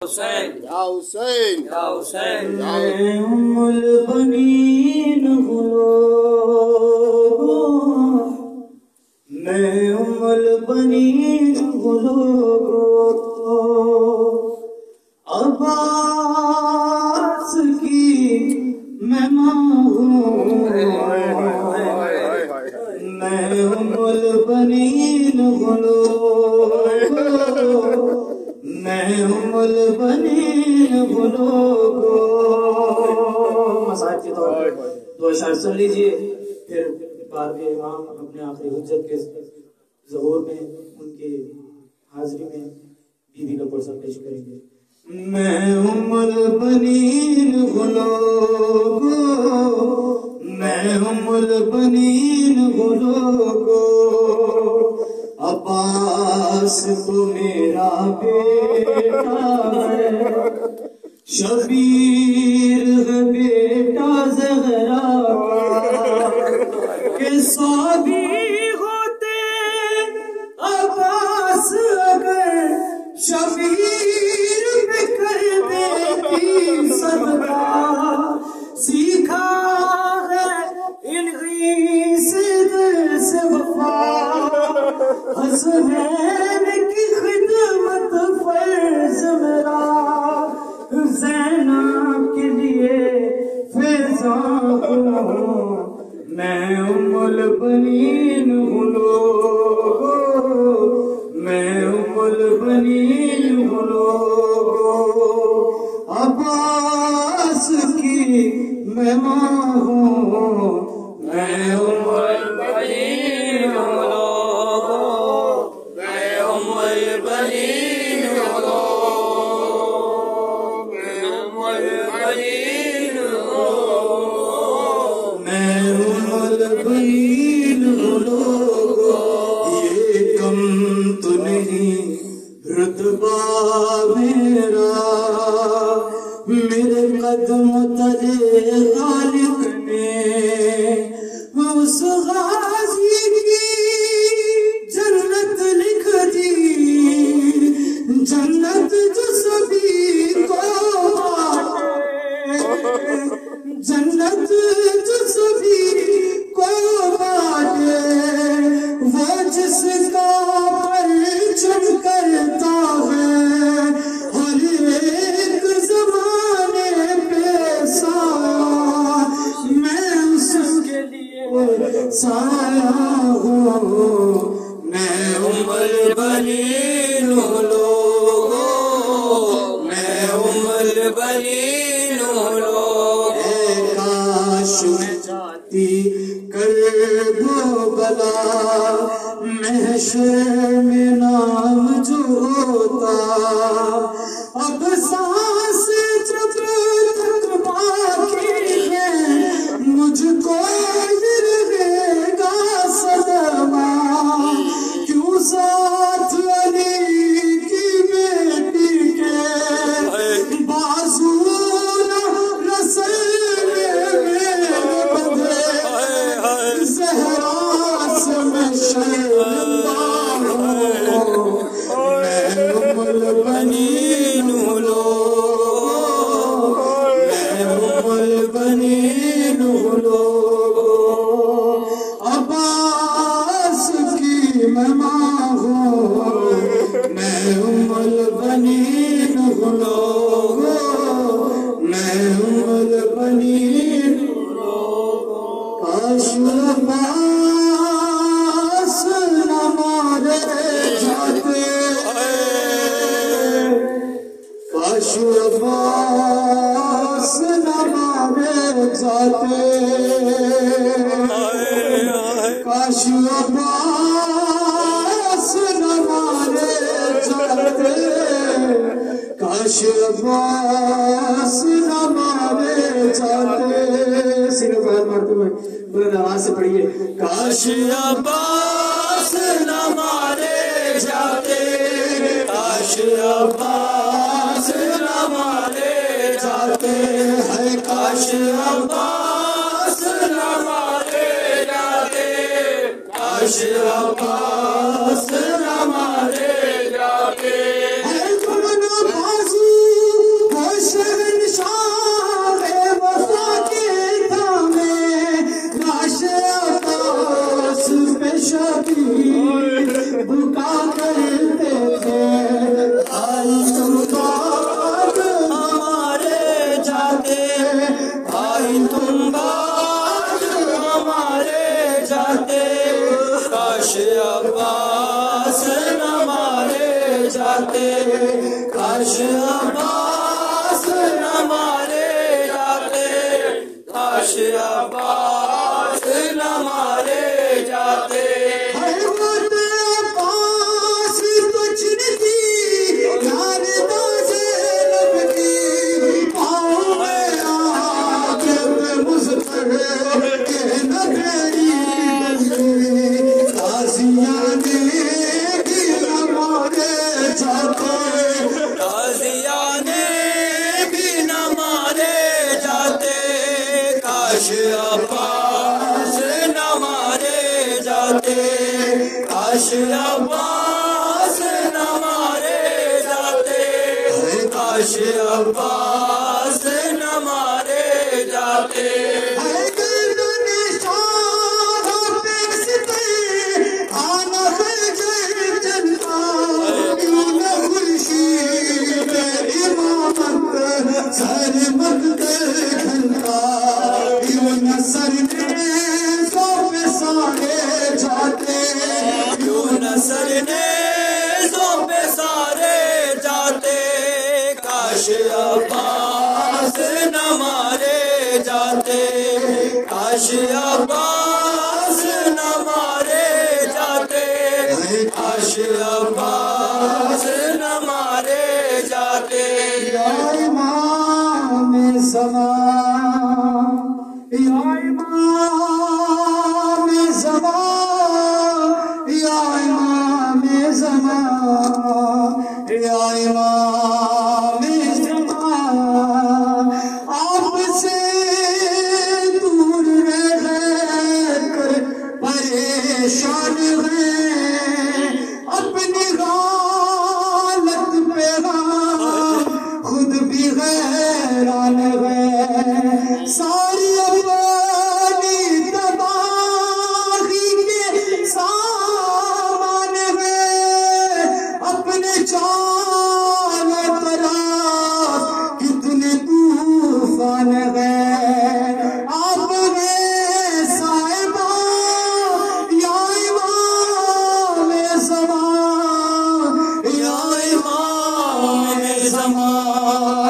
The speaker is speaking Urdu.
حسین یا حسین یا حسین میں ام البنین غلو میں ام البنین غلو عباس کی میں ماں ہوں میں ام البنین غلو میں ام البنین غلو مصاحب کے طور پر دو اشعار سن لیجئے، پھر بعد میں امام اپنے آخری حجت کے ظہور میں ان کی حاضری میں بیوی کا پرسہ پیش کریں گے۔ میں ام البنین غلو میں ام البنین غلو عباس تو میرا بیٹا ہے، شبیر ہے بیٹا زہرا کہ صحابی ہوتے عباس اگر شبیر پہ کر دیتی صدقہ، سیکھا ہے انہی سے دل سے وفا، حسنین کی خدمت فرض میرا، زینب کے لیے فیضاں ہوں، میں ام البنین غلو میں ام البنین غلو عباس کی میں ماں ہوں، میں ام البنین غلو میں ام البنین غلو میں ام البنین غلو میں ام البنین غلو، یہ کم تو نہیں رتبہ میرا، میرے قدم تلے خالق نے اس غازی کی جنت لکھ دی، جنت جو سبھی کو بانٹے، جنت جو سبھی کو بانٹے، وہ جس کا پرچم کرتا ہے ہر ایک زمانے پہ سایہ، میں اس کے لیے سایہ ہوں، میں ام البنین غلو میں ام البنین غلو، اے کاش میں جاتی کرب و بلا، محشر میں نام جو ہوتا، اب سانس جب تک باقی ہے مجھ کو رہے گا صدمہ، کیوں ساتھ علی کی بیٹی کے بازو نہ رسل میں بدھے، زہرا سے میں شرمندہ ہوں، میں ام البنین غلو میں ام البنین غلو عباس کی میں ماں ہوں، میں ام البنین غلو میں ام البنین غلو، کاش عباس نہ مارے جاتے، کاش عباس نہ مارے جاتے، کاش عباس نہ مارے جاتے، کاش عباس نہ مارے جاتے، سینے پر ہاتھ مارتے ہوئے بلند آواز سے پڑھیے، کاش عباس نہ مارے جاتے، کاش عباس نہ مارے جاتے، ہے کاش عباس نہ مارے جاتے، کاش عباس نہ مارے جاتے، ہے کون بازو کاش عباس نہ مارے جاتے کاش عباس نہ مارے جاتے کاش عباس نہ مارے جاتے کاش عباس نہ مارے جاتے کاش عباس نہ مارے جاتے کاش عباس نہ مارے جاتے کاش عباس نہ مارے جاتے کاش عباس نہ مارے جاتے یا امام زمان یا امام زمان یا امام زمان یا امام زمان آپ سے دور رہ کر پریشان ہیں اپنی حالت پہ خود بھی حیران ہے ساری اپنی تباہی کے سامان ہے اپنے چاروں طرف کتنے طوفان ہے آپ نے صاحبہ یا امام زمان یا امام زمان